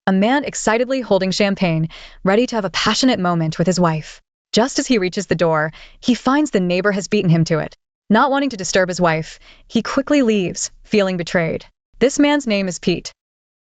a man excitedly holding champagne, ready to have a passionate moment with his wife. Just as he reaches the door, he finds the neighbor has beaten him to it. Not wanting to disturb his wife, he quickly leaves, feeling betrayed. This man's name is Pete.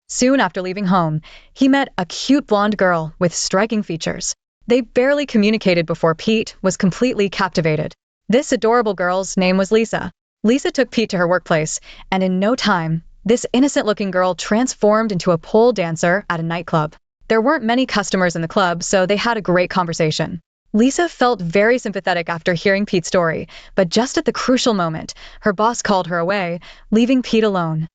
Soon after leaving home, he met a cute blonde girl with striking features. They barely communicated before Pete was completely captivated. This adorable girl's name was Lisa. Lisa took Pete to her workplace, and in no time, this innocent-looking girl transformed into a pole dancer at a nightclub. There weren't many customers in the club, so they had a great conversation. Lisa felt very sympathetic after hearing Pete's story, but just at the crucial moment, her boss called her away, leaving Pete alone.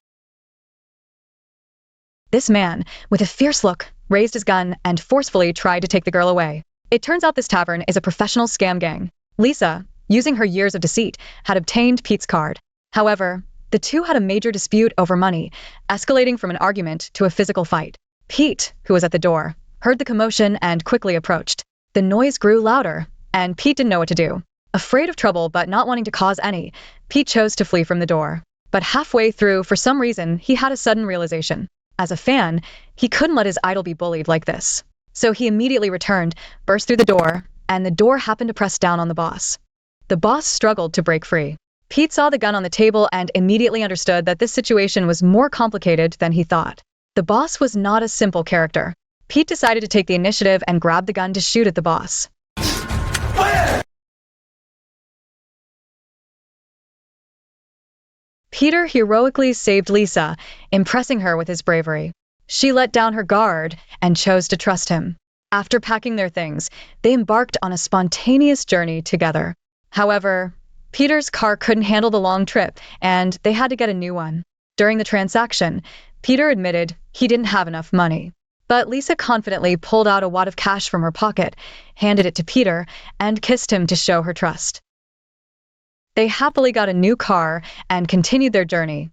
This man, with a fierce look, raised his gun and forcefully tried to take the girl away. It turns out this tavern is a professional scam gang. Lisa, using her years of deceit, had obtained Pete's card. However, the two had a major dispute over money, escalating from an argument to a physical fight. Pete, who was at the door, heard the commotion and quickly approached. The noise grew louder, and Pete didn't know what to do. Afraid of trouble but not wanting to cause any, Pete chose to flee from the door. But halfway through, for some reason, he had a sudden realization. As a fan, he couldn't let his idol be bullied like this. So he immediately returned, burst through the door, and the door happened to press down on the boss. The boss struggled to break free. Pete saw the gun on the table and immediately understood that this situation was more complicated than he thought. The boss was not a simple character. Pete decided to take the initiative and grab the gun to shoot at the boss. Fire! Peter heroically saved Lisa, impressing her with his bravery. She let down her guard and chose to trust him. After packing their things, they embarked on a spontaneous journey together. However, Peter's car couldn't handle the long trip, and they had to get a new one. During the transaction, Peter admitted he didn't have enough money. But Lisa confidently pulled out a wad of cash from her pocket, handed it to Peter, and kissed him to show her trust. They happily got a new car and continued their journey.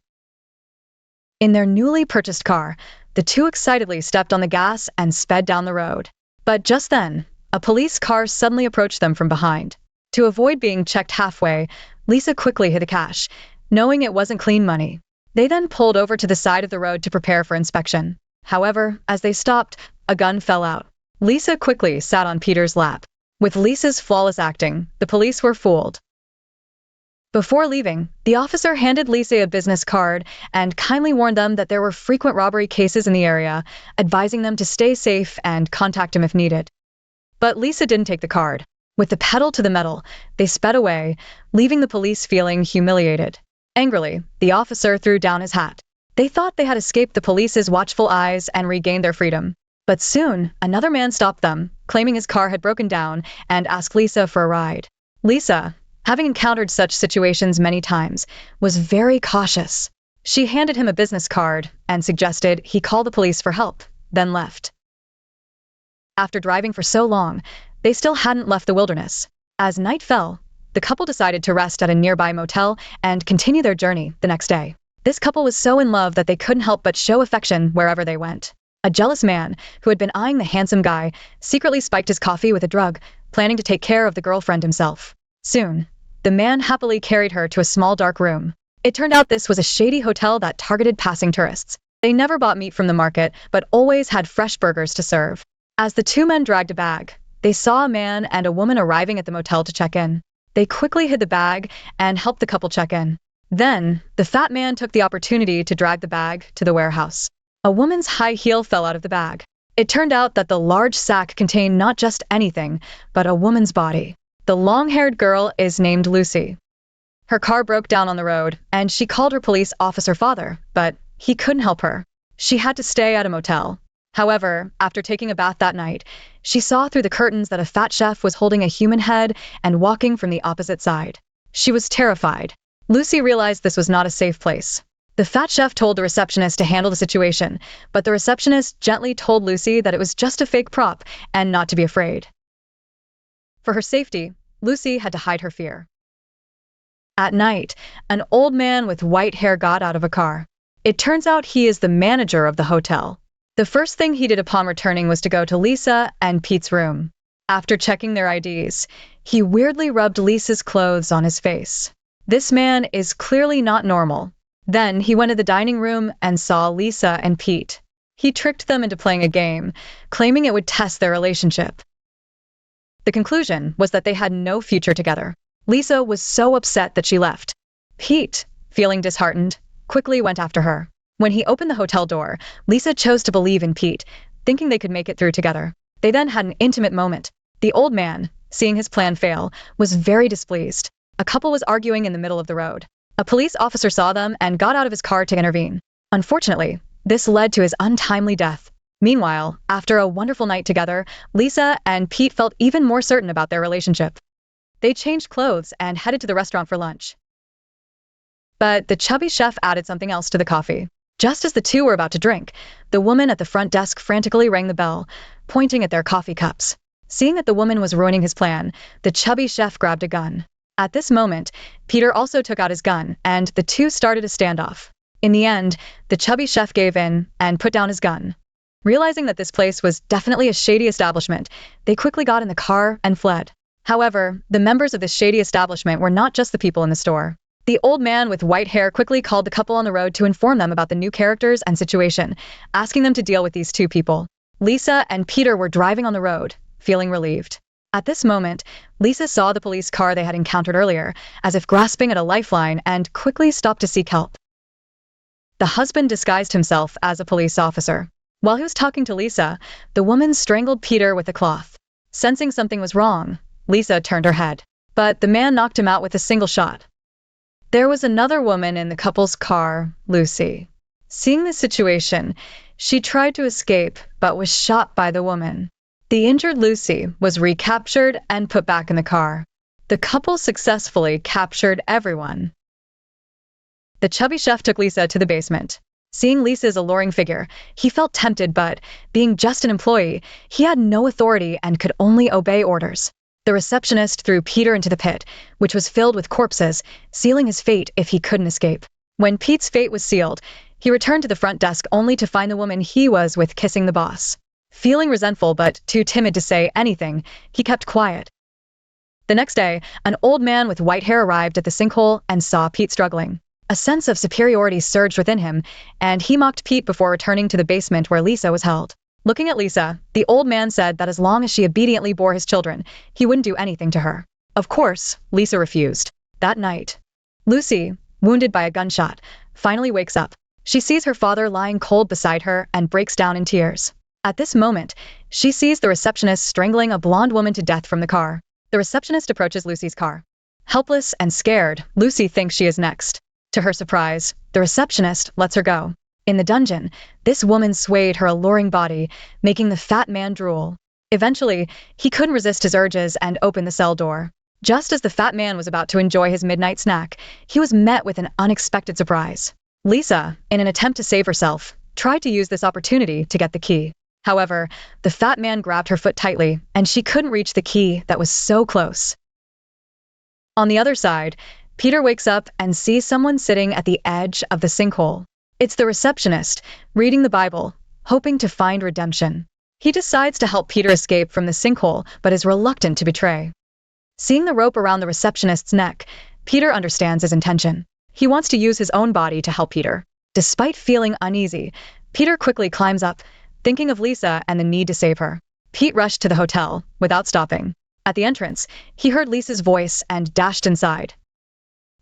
In their newly purchased car, the two excitedly stepped on the gas and sped down the road. But just then, a police car suddenly approached them from behind. To avoid being checked halfway, Lisa quickly hid the cash, knowing it wasn't clean money. They then pulled over to the side of the road to prepare for inspection. However, as they stopped, a gun fell out. Lisa quickly sat on Peter's lap. With Lisa's flawless acting, the police were fooled. Before leaving, the officer handed Lisa a business card and kindly warned them that there were frequent robbery cases in the area, advising them to stay safe and contact him if needed. But Lisa didn't take the card. With the pedal to the metal, they sped away, leaving the police feeling humiliated. Angrily, the officer threw down his hat. They thought they had escaped the police's watchful eyes and regained their freedom. But soon, another man stopped them, claiming his car had broken down, and asked Lisa for a ride. Lisa, having encountered such situations many times, was very cautious. She handed him a business card and suggested he call the police for help, then left. After driving for so long, they still hadn't left the wilderness. As night fell, the couple decided to rest at a nearby motel and continue their journey the next day. This couple was so in love that they couldn't help but show affection wherever they went. A jealous man, who had been eyeing the handsome guy, secretly spiked his coffee with a drug, planning to take care of the girlfriend himself. Soon, the man happily carried her to a small dark room. It turned out this was a shady hotel that targeted passing tourists. They never bought meat from the market, but always had fresh burgers to serve. As the two men dragged a bag, they saw a man and a woman arriving at the motel to check in. They quickly hid the bag and helped the couple check in. Then, the fat man took the opportunity to drag the bag to the warehouse. A woman's high heel fell out of the bag. It turned out that the large sack contained not just anything, but a woman's body. The long-haired girl is named Lucy. Her car broke down on the road, and she called her police officer father, but he couldn't help her. She had to stay at a motel. However, after taking a bath that night, she saw through the curtains that a fat chef was holding a human head and walking from the opposite side. She was terrified. Lucy realized this was not a safe place. The fat chef told the receptionist to handle the situation, but the receptionist gently told Lucy that it was just a fake prop and not to be afraid. For her safety, Lucy had to hide her fear. At night, an old man with white hair got out of a car. It turns out he is the manager of the hotel. The first thing he did upon returning was to go to Lisa and Pete's room. After checking their IDs, he weirdly rubbed Lisa's clothes on his face. This man is clearly not normal. Then he went to the dining room and saw Lisa and Pete. He tricked them into playing a game, claiming it would test their relationship. The conclusion was that they had no future together. Lisa was so upset that she left. Pete, feeling disheartened, quickly went after her. When he opened the hotel door, Lisa chose to believe in Pete, thinking they could make it through together. They then had an intimate moment. The old man, seeing his plan fail, was very displeased. A couple was arguing in the middle of the road. A police officer saw them and got out of his car to intervene. Unfortunately, this led to his untimely death. Meanwhile, after a wonderful night together, Lisa and Pete felt even more certain about their relationship. They changed clothes and headed to the restaurant for lunch. But the chubby chef added something else to the coffee. Just as the two were about to drink, the woman at the front desk frantically rang the bell, pointing at their coffee cups. Seeing that the woman was ruining his plan, the chubby chef grabbed a gun. At this moment, Peter also took out his gun, and the two started a standoff. In the end, the chubby chef gave in and put down his gun. Realizing that this place was definitely a shady establishment, they quickly got in the car and fled. However, the members of this shady establishment were not just the people in the store. The old man with white hair quickly called the couple on the road to inform them about the new characters and situation, asking them to deal with these two people. Lisa and Peter were driving on the road, feeling relieved. At this moment, Lisa saw the police car they had encountered earlier, as if grasping at a lifeline, and quickly stopped to seek help. The husband disguised himself as a police officer. While he was talking to Lisa, the woman strangled Peter with a cloth. Sensing something was wrong, Lisa turned her head, but the man knocked him out with a single shot. There was another woman in the couple's car, Lucy. Seeing the situation, she tried to escape, but was shot by the woman. The injured Lucy was recaptured and put back in the car. The couple successfully captured everyone. The chubby chef took Lisa to the basement. Seeing Lisa's alluring figure, he felt tempted, but, being just an employee, he had no authority and could only obey orders. The receptionist threw Peter into the pit, which was filled with corpses, sealing his fate if he couldn't escape. When Pete's fate was sealed, he returned to the front desk only to find the woman he was with kissing the boss. Feeling resentful but too timid to say anything, he kept quiet. The next day, an old man with white hair arrived at the sinkhole and saw Pete struggling. A sense of superiority surged within him, and he mocked Pete before returning to the basement where Lisa was held. Looking at Lisa, the old man said that as long as she obediently bore his children, he wouldn't do anything to her. Of course, Lisa refused. That night, Lucy, wounded by a gunshot, finally wakes up. She sees her father lying cold beside her and breaks down in tears. At this moment, she sees the receptionist strangling a blonde woman to death from the car. The receptionist approaches Lucy's car. Helpless and scared, Lucy thinks she is next. To her surprise, the receptionist lets her go. In the dungeon, this woman swayed her alluring body, making the fat man drool. Eventually, he couldn't resist his urges and opened the cell door. Just as the fat man was about to enjoy his midnight snack, he was met with an unexpected surprise. Lisa, in an attempt to save herself, tried to use this opportunity to get the key. However, the fat man grabbed her foot tightly, and she couldn't reach the key that was so close. On the other side, Peter wakes up and sees someone sitting at the edge of the sinkhole. It's the receptionist, reading the Bible, hoping to find redemption. He decides to help Peter escape from the sinkhole, but is reluctant to betray. Seeing the rope around the receptionist's neck, Peter understands his intention. He wants to use his own body to help Peter. Despite feeling uneasy, Peter quickly climbs up, thinking of Lisa and the need to save her. Pete rushed to the hotel, without stopping. At the entrance, he heard Lisa's voice and dashed inside.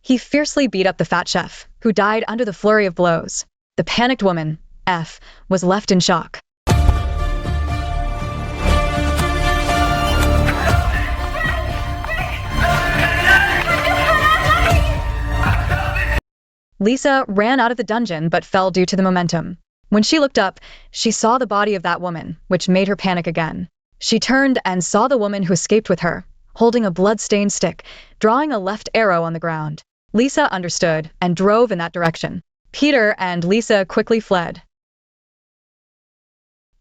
He fiercely beat up the fat chef, who died under the flurry of blows. The panicked woman, F, was left in shock. Lisa ran out of the dungeon but fell due to the momentum. When she looked up, she saw the body of that woman, which made her panic again. She turned and saw the woman who escaped with her, holding a blood-stained stick, drawing a left arrow on the ground. Lisa understood and drove in that direction. Peter and Lisa quickly fled.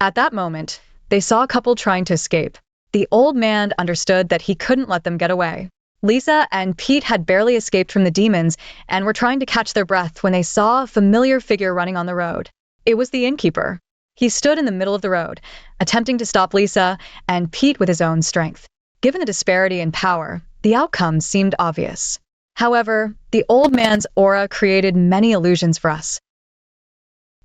At that moment, they saw a couple trying to escape. The old man understood that he couldn't let them get away. Lisa and Pete had barely escaped from the demons and were trying to catch their breath when they saw a familiar figure running on the road. It was the innkeeper. He stood in the middle of the road, attempting to stop Lisa and Pete with his own strength. Given the disparity in power, the outcome seemed obvious. However, the old man's aura created many illusions for us.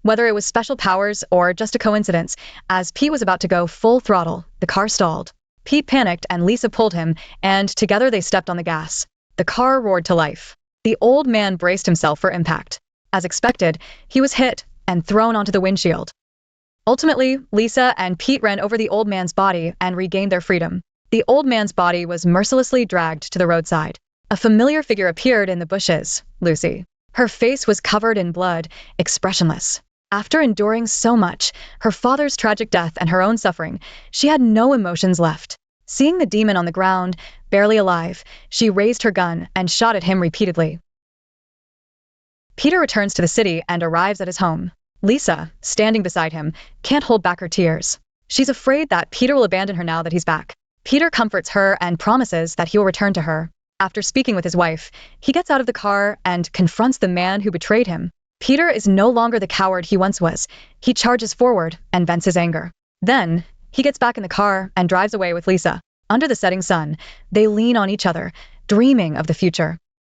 Whether it was special powers or just a coincidence, as Pete was about to go full throttle, the car stalled. Pete panicked and Lisa pulled him, and together they stepped on the gas. The car roared to life. The old man braced himself for impact. As expected, he was hit and thrown onto the windshield. Ultimately, Lisa and Pete ran over the old man's body and regained their freedom. The old man's body was mercilessly dragged to the roadside. A familiar figure appeared in the bushes, Lucy. Her face was covered in blood, expressionless. After enduring so much, her father's tragic death and her own suffering, she had no emotions left. Seeing the demon on the ground, barely alive, she raised her gun and shot at him repeatedly. Peter returns to the city and arrives at his home. Lisa, standing beside him, can't hold back her tears. She's afraid that Peter will abandon her now that he's back. Peter comforts her and promises that he will return to her. After speaking with his wife, he gets out of the car and confronts the man who betrayed him. Peter is no longer the coward he once was. He charges forward and vents his anger. Then, he gets back in the car and drives away with Lisa. Under the setting sun, they lean on each other, dreaming of the future.